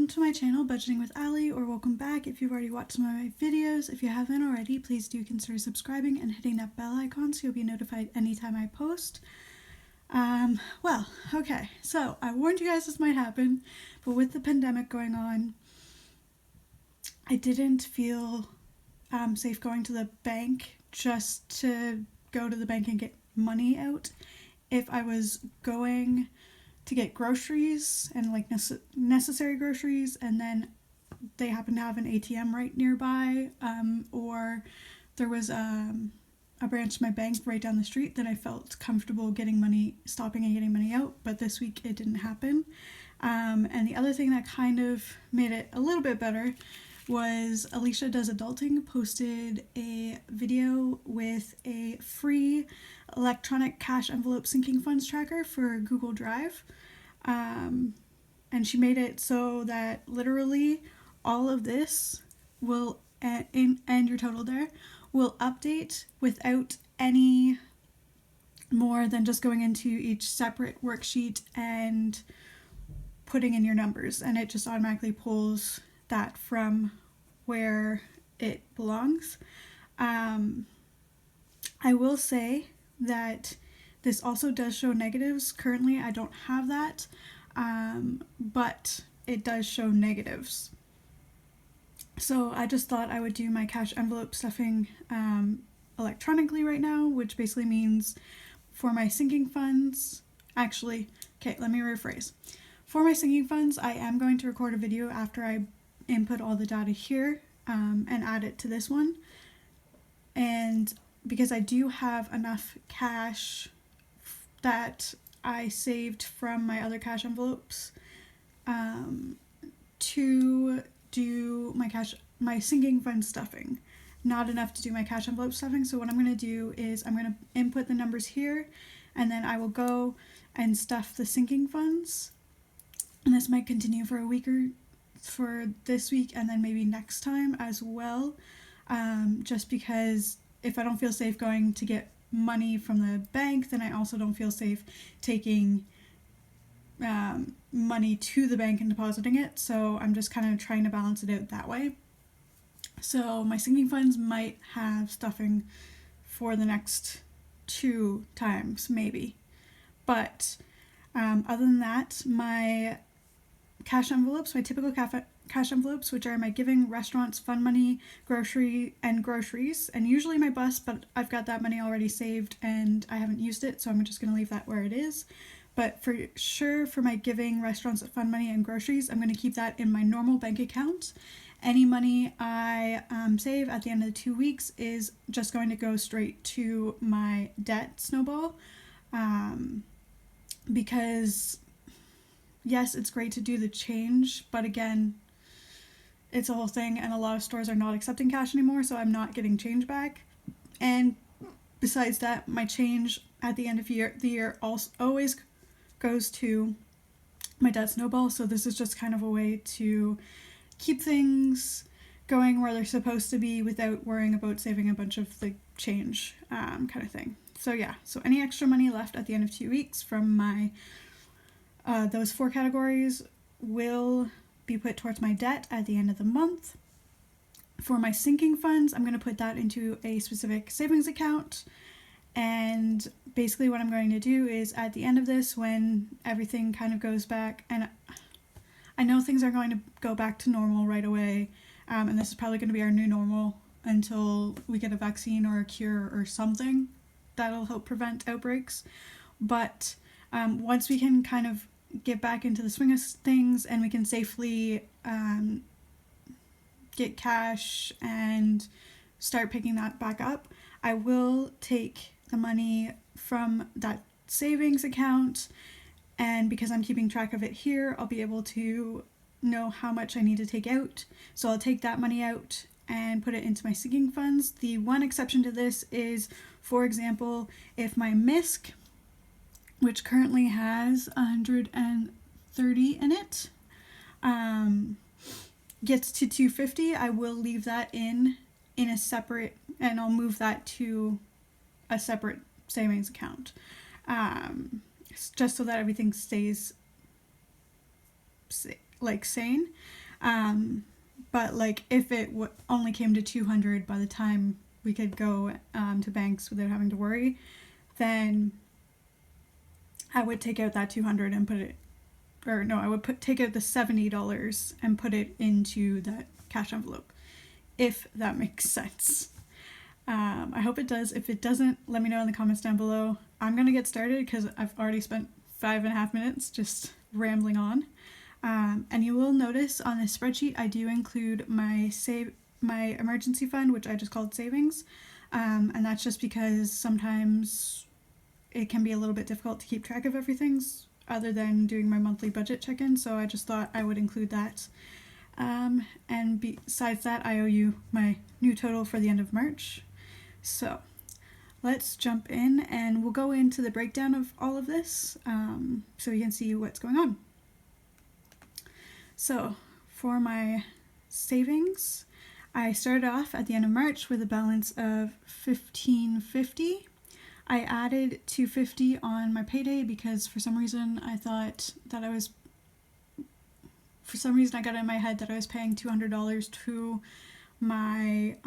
to my channel, Budgeting with Ali, or welcome back if you've already watched some of my videos. If you haven't already, please do consider subscribing and hitting that bell icon so you'll be notified anytime I post. Okay, so I warned you guys this might happen, but with the pandemic going on, I didn't feel safe going to the bank just to go to the bank and get money out. If I was going to get groceries and like necessary groceries, and then they happen to have an ATM right nearby, or there was a branch of my bank right down the street, then I felt comfortable stopping and getting money out. But this week it didn't happen. And the other thing that kind of made it a little bit better was Alicia Does Adulting posted a video with a free electronic cash envelope sinking funds tracker for Google Drive. And she made it so that literally all of this will, and your total there, will update without any more than just going into each separate worksheet and putting in your numbers. And it just automatically pulls that from where it belongs. I will say that this also does show negatives. Currently, I don't have that, but it does show negatives. So I just thought I would do my cash envelope stuffing electronically right now, which basically means for my sinking funds, let me rephrase. For my sinking funds, I am going to record a video after I input all the data here and add it to this one. And because I do have enough cash that I saved from my other cash envelopes to do my sinking fund stuffing. Not enough to do my cash envelope stuffing. So what I'm going to do is I'm going to input the numbers here, and then I will go and stuff the sinking funds. And this might continue for a week or for this week, and then maybe next time as well. Just because if I don't feel safe going to get money from the bank, then I also don't feel safe taking money to the bank and depositing it. So I'm just kind of trying to balance it out that way. So my sinking funds might have stuffing for the next 2 times maybe. But other than that, my cash envelopes, my typical cash envelopes, which are my giving, restaurants, fund money, groceries, and usually my bus, but I've got that money already saved and I haven't used it, so I'm just going to leave that where it is. But for sure, for my giving, restaurants, fund money, and groceries, I'm going to keep that in my normal bank account. Any money I save at the end of the 2 weeks is just going to go straight to my debt snowball, because yes, it's great to do the change, but again, it's a whole thing, and a lot of stores are not accepting cash anymore, so I'm not getting change back. And besides that, my change at the end of the year also always goes to my debt snowball, so this is just kind of a way to keep things going where they're supposed to be without worrying about saving a bunch of the change kind of thing. So yeah, so any extra money left at the end of 2 weeks from my those 4 categories will be put towards my debt at the end of the month. For my sinking funds, I'm going to put that into a specific savings account. And basically what I'm going to do is at the end of this, when everything kind of goes back, and I know things are going to go back to normal right away, and this is probably going to be our new normal until we get a vaccine or a cure or something that'll help prevent outbreaks. But once we can kind of get back into the swing of things and we can safely get cash and start picking that back up, I will take the money from that savings account, and because I'm keeping track of it here, I'll be able to know how much I need to take out. So I'll take that money out and put it into my sinking funds. The one exception to this is, for example, if my MISC, which currently has 130 in it, gets to 250, I will leave that in a separate, and I'll move that to a separate savings account, just so that everything stays sane. But like if it only came to 200 by the time we could go to banks without having to worry, then I would take out that 200 and put it, or no, I would take out the $70 and put it into that cash envelope, if that makes sense. I hope it does. If it doesn't, let me know in the comments down below. I'm gonna get started because I've already spent 5.5 minutes just rambling on. And you will notice on this spreadsheet I do include my emergency fund, which I just called savings, and that's just because sometimes it can be a little bit difficult to keep track of everything other than doing my monthly budget check-in, so I just thought I would include that. And besides that, I owe you my new total for the end of March. So let's jump in and we'll go into the breakdown of all of this so you can see what's going on. So for my savings, I started off at the end of March with a balance of $1,550. I added $250 on my payday because for some reason I got it in my head that I was paying $200 to my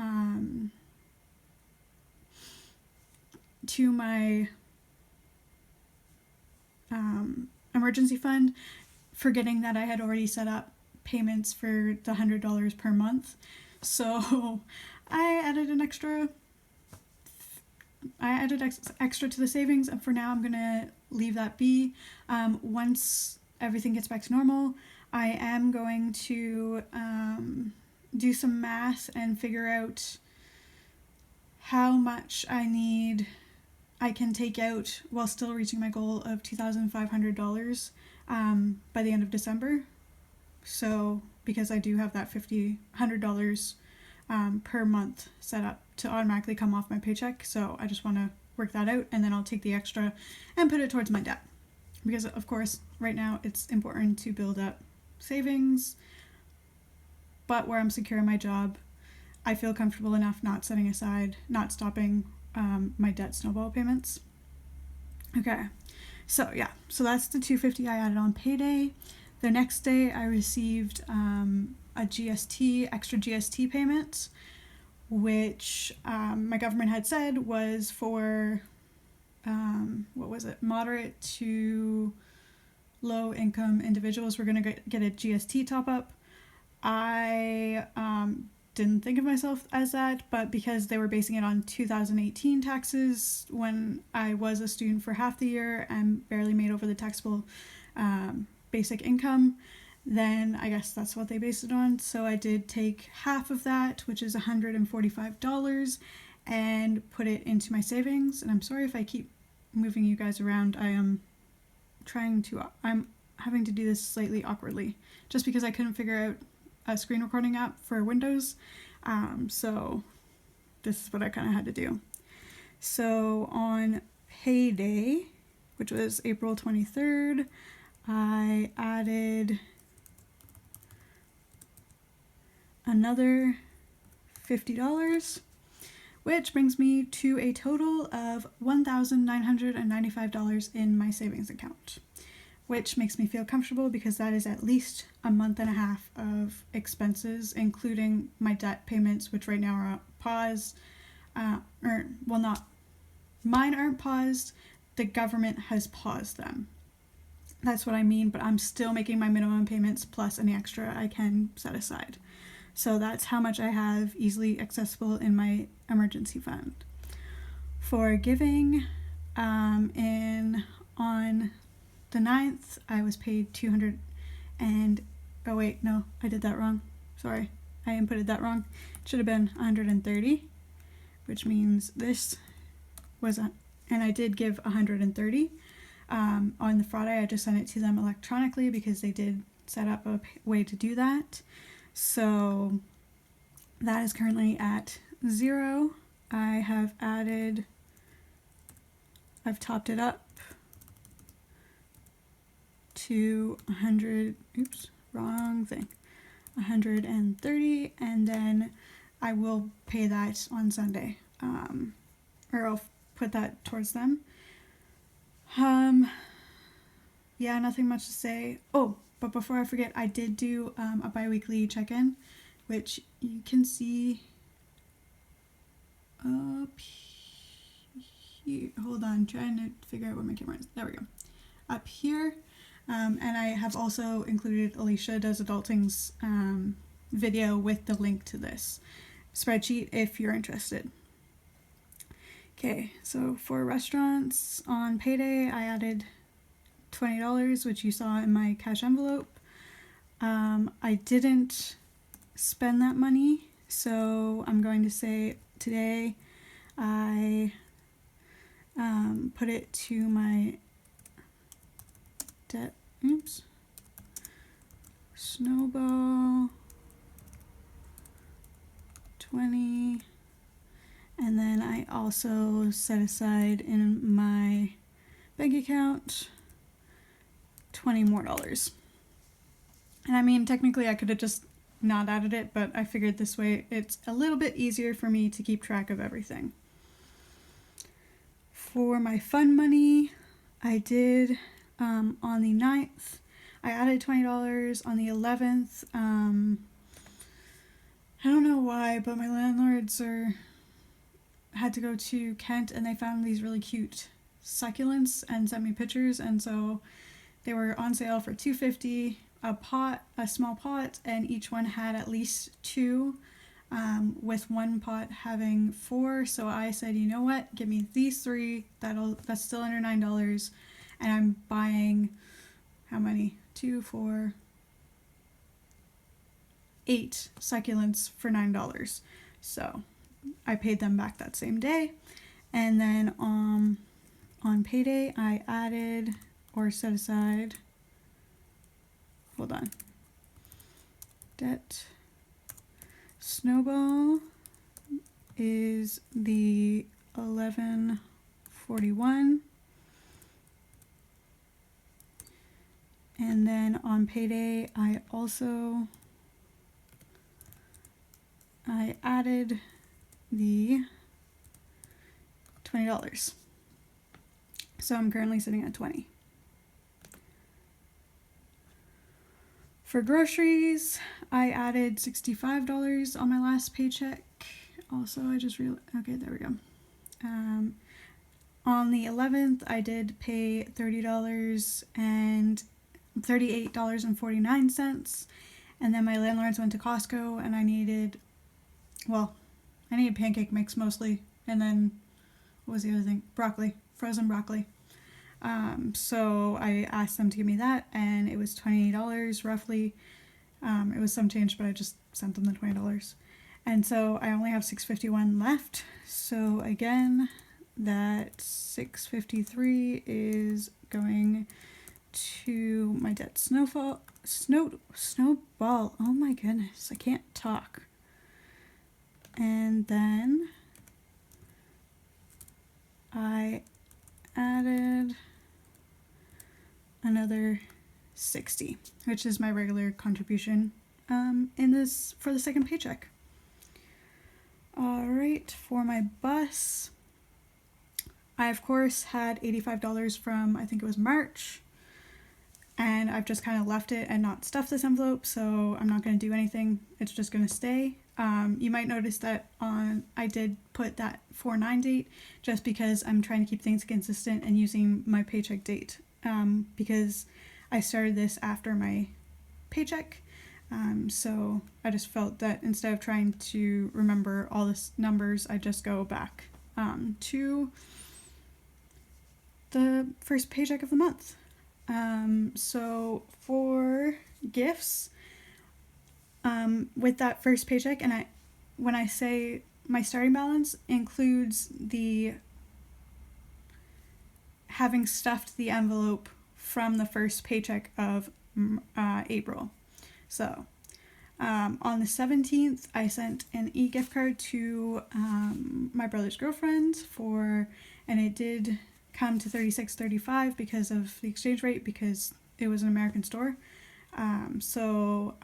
emergency fund, forgetting that I had already set up payments for the $100 per month. So I added extra to the savings, and for now I'm gonna leave that be. Once everything gets back to normal, I am going to do some math and figure out how much I can take out while still reaching my goal of $2,500 by the end of December. So because I do have that $100 per month set up to automatically come off my paycheck, so I just want to work that out, and then I'll take the extra and put it towards my debt, because of course right now it's important to build up savings, but where I'm secure in my job, I feel comfortable enough not stopping my debt snowball payments. Okay, so yeah, so that's the $250 I added on payday. The next day I received a extra GST payment, which my government had said was for moderate to low income individuals were going to get a GST top up. I didn't think of myself as that, but because they were basing it on 2018 taxes when I was a student for half the year and barely made over the taxable basic income, then I guess that's what they based it on. So I did take half of that, which is $145, and put it into my savings. And I'm sorry if I keep moving you guys around. I'm having to do this slightly awkwardly just because I couldn't figure out a screen recording app for Windows. So this is what I kind of had to do. So on payday, which was April 23rd, I added another $50, which brings me to a total of $1,995 in my savings account, which makes me feel comfortable because that is at least a month and a half of expenses, including my debt payments, which right now are paused. Mine aren't paused, the government has paused them. That's what I mean, but I'm still making my minimum payments plus any extra I can set aside. So that's how much I have easily accessible in my emergency fund. For giving, on the 9th, I was paid $200 and, oh wait, no, I did that wrong. Sorry, I inputted that wrong. It should have been $130, which means this was, and I did give $130. On the Friday, I just sent it to them electronically because they did set up a way to do that. So that is currently at 0. I've topped it up to 100, oops, wrong thing, 130, and then I will pay that on Sunday, or I'll put that towards them. Yeah, nothing much to say. Oh, But before I forget, I did do a bi-weekly check-in, which you can see up here. Hold on, trying to figure out where my camera is. There we go. Up here. And I have also included Alicia Does Adulting's video with the link to this spreadsheet if you're interested. Okay, so for restaurants on payday, I added $20, which you saw in my cash envelope. I didn't spend that money, so I'm going to say today I put it to my debt. Oops. Snowball 20. And then I also set aside in my bank account $20 more. And I mean, technically I could have just not added it, but I figured this way it's a little bit easier for me to keep track of everything. For my fun money, I did on the 9th, I added $20. On the 11th, I don't know why, but my landlords had to go to Kent and they found these really cute succulents and sent me pictures, and so they were on sale for $2.50 a small pot, and each one had at least 2, with one pot having 4. So I said, you know what, give me these 3, that's still under $9, and I'm buying how many? 2, 4, 8 succulents for $9. So I paid them back that same day. And then on payday, I added or set aside, hold on, debt snowball is the $11.41. And then on payday, I added the $20. So I'm currently sitting at 20. For groceries, I added $65 on my last paycheck. Also, I just realized, okay, there we go. On the 11th, I did pay $30 and $38.49. And then my landlords went to Costco and I needed pancake mix mostly. And then, what was the other thing? Broccoli, frozen broccoli. So I asked them to give me that, and it was $20 roughly. It was some change, but I just sent them the $20. And so I only have $6.51 left. So again, that $6.53 is going to my debt snowball. Oh my goodness, I can't talk. And then I added another 60, which is my regular contribution for the second paycheck. All right, for my bus, I of course had $85 from, I think it was March, and I've just kind of left it and not stuffed this envelope, so I'm not going to do anything. It's just going to stay. You might notice that I did put that 4/9 date just because I'm trying to keep things consistent and using my paycheck date, because I started this after my paycheck. So I just felt that instead of trying to remember all the numbers, I just go back to the first paycheck of the month. So for gifts, with that first paycheck, and when I say my starting balance includes the having stuffed the envelope from the first paycheck of April. So on the 17th, I sent an e-gift card to my brother's girlfriend and it did come to $36.35 because of the exchange rate, because it was an American store. So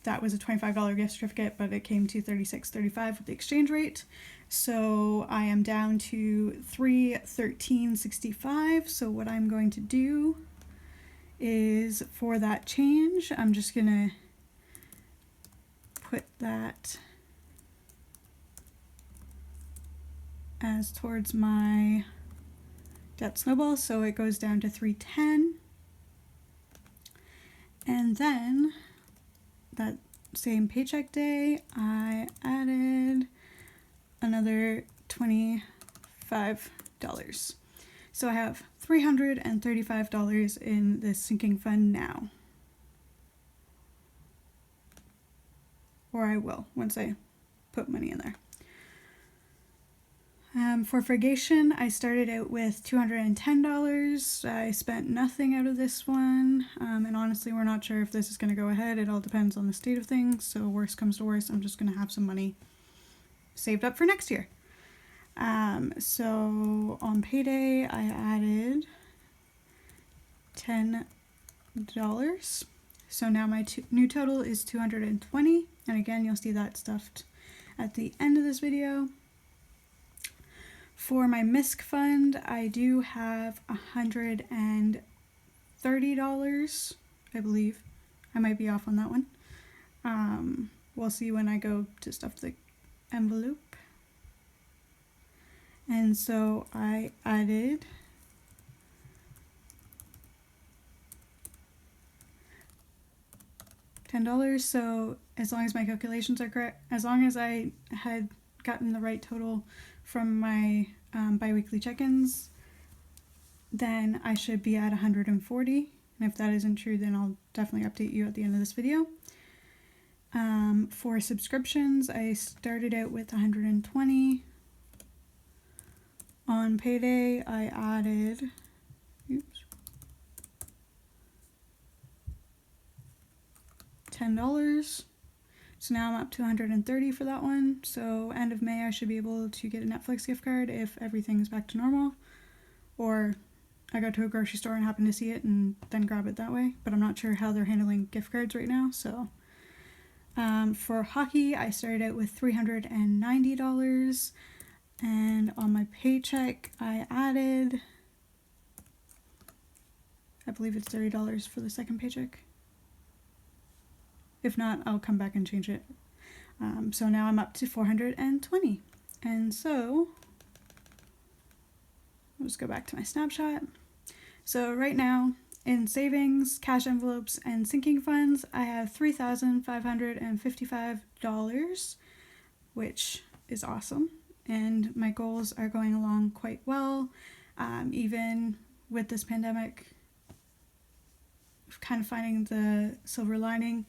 that was a $25 gift certificate, but it came to $36.35 with the exchange rate. So I am down to $313.65. So what I'm going to do is for that change. I'm just gonna put that as towards my debt snowball, so it goes down to 310. And then that same paycheck day, I added another $25. So I have $335 in this sinking fund now. Or I will once I put money in there. For frigation, I started out with $210. I spent nothing out of this one, and honestly, we're not sure if this is going to go ahead. It all depends on the state of things, so worst comes to worst, I'm just going to have some money saved up for next year. So on payday, I added $10. So now my new total is $220, and again, you'll see that stuffed at the end of this video. For my MISC fund, I do have $130, I believe. I might be off on that one. We'll see when I go to stuff the envelope. And so I added $10. So as long as my calculations are correct, as long as I had gotten the right total from my bi-weekly check-ins, then I should be at 140. And if that isn't true, then I'll definitely update you at the end of this video. For subscriptions, I started out with 120. On payday, I added, $10. So now I'm up to 130 for that one. So end of May, I should be able to get a Netflix gift card if everything's back to normal. Or I go to a grocery store and happen to see it and then grab it that way. But I'm not sure how they're handling gift cards right now. So for hockey, I started out with $390. And on my paycheck, I added, I believe it's $30 for the second paycheck. If not, I'll come back and change it. So now I'm up to 420. And so, I'll just go back to my snapshot. So right now, in savings, cash envelopes, and sinking funds, I have $3,555, which is awesome. And my goals are going along quite well, even with this pandemic, kind of finding the silver lining.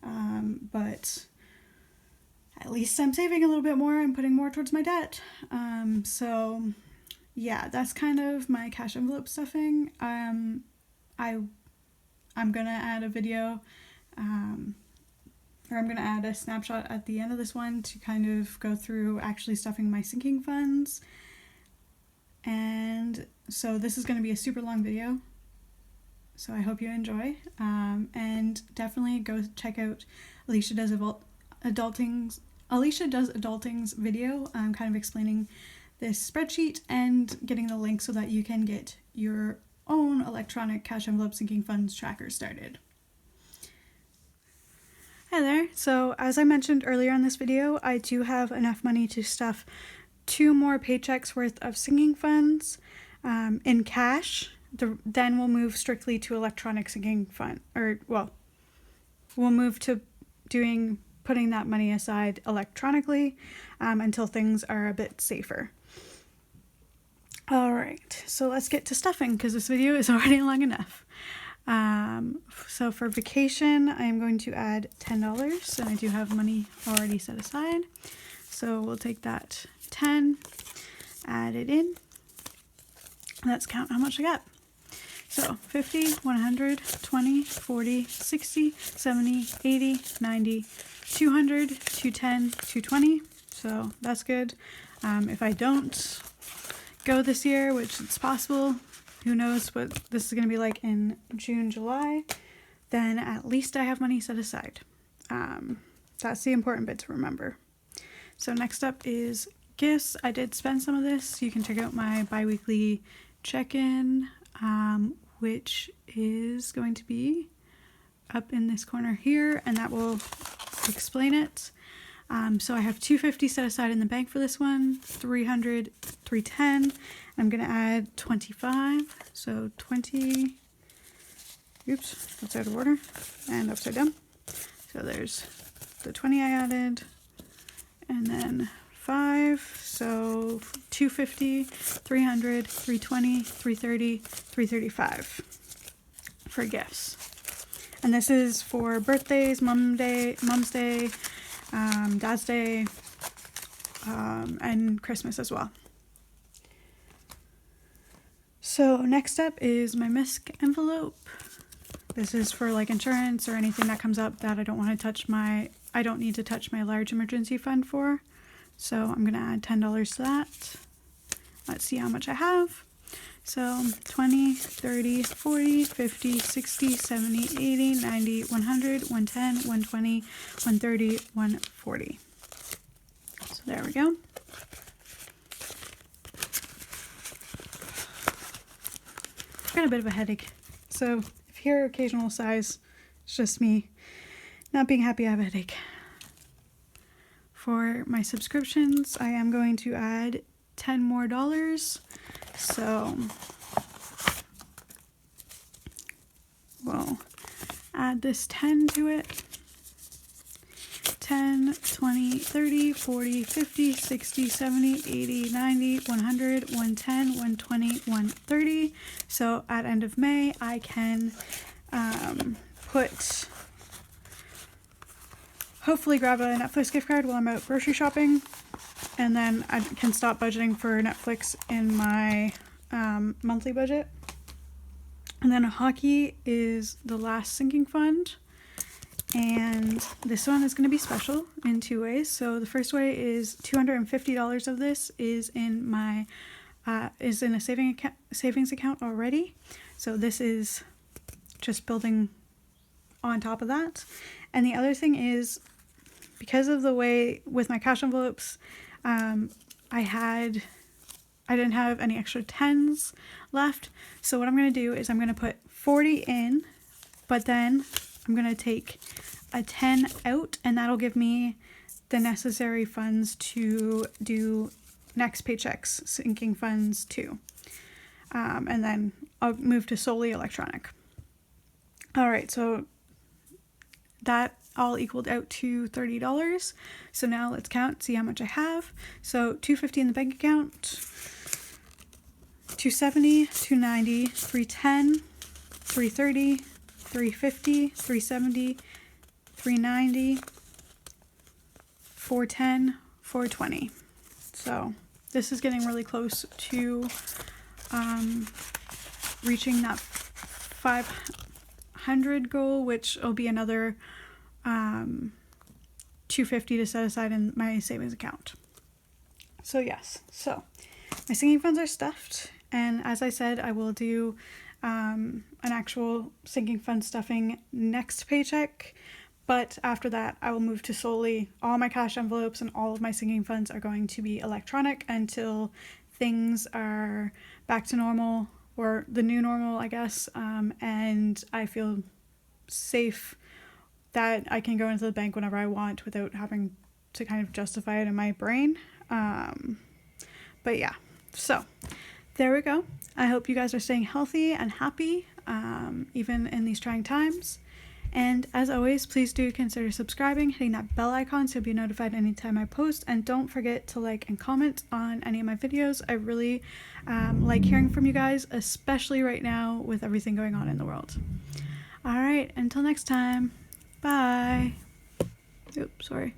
But at least I'm saving a little bit more and putting more towards my debt. So yeah, that's kind of my cash envelope stuffing. I'm gonna add a video, or I'm gonna add a snapshot at the end of this one to kind of go through actually stuffing my sinking funds. And so this is gonna be a super long video. So I hope you enjoy, and definitely go check out Alicia Does Adulting's video, kind of explaining this spreadsheet and getting the link so that you can get your own electronic cash envelope sinking funds tracker started. Hi there. So as I mentioned earlier in this video, I do have enough money to stuff 2 more paychecks worth of sinking funds in cash. Then we'll move strictly to electronic sinking fund, we'll move to putting that money aside electronically until things are a bit safer. All right, so let's get to stuffing because this video is already long enough. So for vacation, I'm going to add $10, and I do have money already set aside. So we'll take that 10, add it in. Let's count how much I got. So 50, 100, 20, 40, 60, 70, 80, 90, 200, 210, 220. So that's good. If I don't go this year, which it's possible, who knows what this is going to be like in June, July, then at least I have money set aside. That's the important bit to remember. So next up is gifts. I did spend some of this. You can check out my bi-weekly check-in which is going to be up in this corner here, and that will explain it. So I have $250 set aside in the bank for this one, $300, $310. I'm gonna add 25, so 20. Oops, that's out of order and upside down. So there's the 20 I added, and then 5, so 250, 300, 320, 330, 335 for gifts. And this is for birthdays, Mom's Day, Dad's Day, and Christmas as well. So next up is my MISC envelope. This is for like insurance or anything that comes up that I don't want to touch I don't need to touch my large emergency fund for. So I'm going to add $10 to that. Let's see how much I have. So 20, 30, 40, 50, 60, 70, 80, 90, 100, 110, 120, 130, 140. So there we go. I've got a bit of a headache. So if you hear occasional sighs, it's just me not being happy I have a headache. For my subscriptions, I am going to add $10 more. So we'll add this 10 to it. 10, 20, 30, 40, 50, 60, 70, 80, 90, 100, 110, 120, 130. So at end of May, I can hopefully grab a Netflix gift card while I'm out grocery shopping. And then I can stop budgeting for Netflix in my monthly budget. And then hockey is the last sinking fund. And this one is going to be special in 2 ways. So the first way is $250 of this is in my is in a savings account already. So this is just building on top of that. And the other thing is, because of the way with my cash envelopes, I didn't have any extra 10s left. So what I'm going to do is I'm going to put 40 in, but then I'm going to take a 10 out, and that'll give me the necessary funds to do next paycheck's sinking funds too. And then I'll move to solely electronic. All right, so that all equaled out to $30. So now let's count, see how much I have. So $250 in the bank account, $270, $290, $310, $330, $350, $370, $390, $410, $420. So this is getting really close to reaching that 500 goal, which will be another $250 to set aside in my savings account. So yes, so my sinking funds are stuffed, and as I said, I will do an actual sinking fund stuffing next paycheck, but after that I will move to solely all my cash envelopes, and all of my sinking funds are going to be electronic until things are back to normal, or the new normal, I guess, and I feel safe that I can go into the bank whenever I want without having to kind of justify it in my brain. But yeah, so there we go. I hope you guys are staying healthy and happy, even in these trying times. And as always, please do consider subscribing, hitting that bell icon so you'll be notified anytime I post. And don't forget to like and comment on any of my videos. I really like hearing from you guys, especially right now with everything going on in the world. All right, until next time. Bye. Oops, sorry.